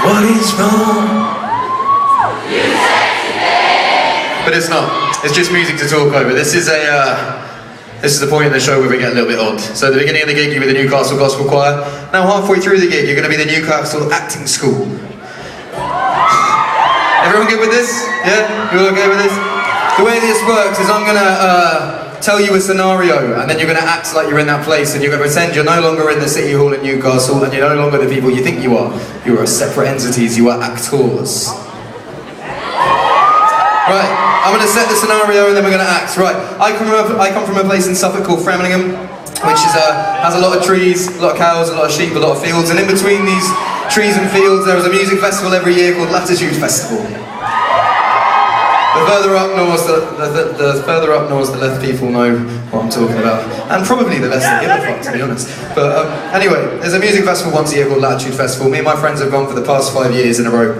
What is wrong? But it's not. It's just music to talk over. This is the point in the show where we get a little bit odd. So at the beginning of the gig, you're with the Newcastle Gospel Choir. Now halfway through the gig, you're going to be the Newcastle Acting School. Everyone good with this? Yeah? You all okay with this? The way this works is I'm going to tell you a scenario, and then you're going to act like you're in that place, and you're going to pretend you're no longer in the City Hall in Newcastle, and you're no longer the people you think you are. You are separate entities, you are actors. Right, I'm going to set the scenario and then we're going to act. Right, I come from a place in Suffolk called Framlingham, which is, has a lot of trees, a lot of cows, a lot of sheep, a lot of fields, and in between these trees and fields there is a music festival every year called Latitude Festival. The further up north, the further up north, the less people know what I'm talking about, and probably the less they give a fuck, to be honest. But anyway, there's a music festival once a year called Latitude Festival. Me and my friends have gone for the past 5 years in a row.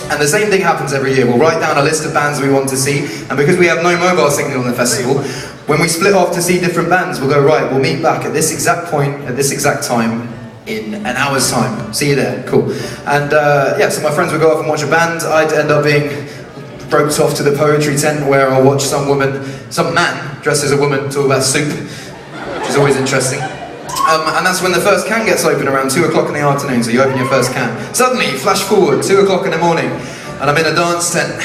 And the same thing happens every year. We'll write down a list of bands we want to see, and because we have no mobile signal on the festival, when we split off to see different bands, we'll go, right, we'll meet back at this exact point, at this exact time, in an hour's time. See you there, cool. And yeah, so my friends would go off and watch a band. I'd end up being roped off to the poetry tent where I'll watch some man dressed as a woman talk about soup, which is always interesting. And that's when the first can gets open around 2 o'clock in the afternoon, so you open your first can. Suddenly, flash forward, 2 o'clock in the morning, and I'm in a dance tent,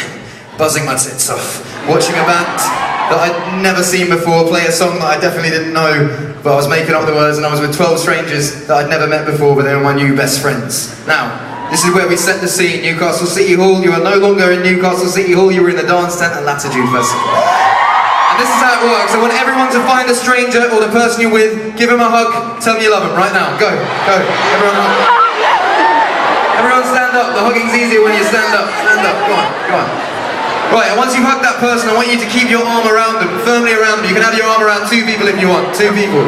buzzing my tits off, watching a band that I'd never seen before play a song that I definitely didn't know, but I was making up the words, and I was with 12 strangers that I'd never met before, but they were my new best friends. Now, this is where we set the scene. Newcastle City Hall. You are no longer in Newcastle City Hall, you were in the dance tent at Latitude Festival. And this is how it works. I want everyone to find a stranger or the person you're with, give him a hug, tell them you love him right now. Go, go. Everyone hug. Everyone stand up. The hugging's easier when you stand up. Stand up. Go on, go on. Right, and once you've hugged that person, I want you to keep your arm around them, firmly around them. You can have your arm around 2 people if you want. 2 people.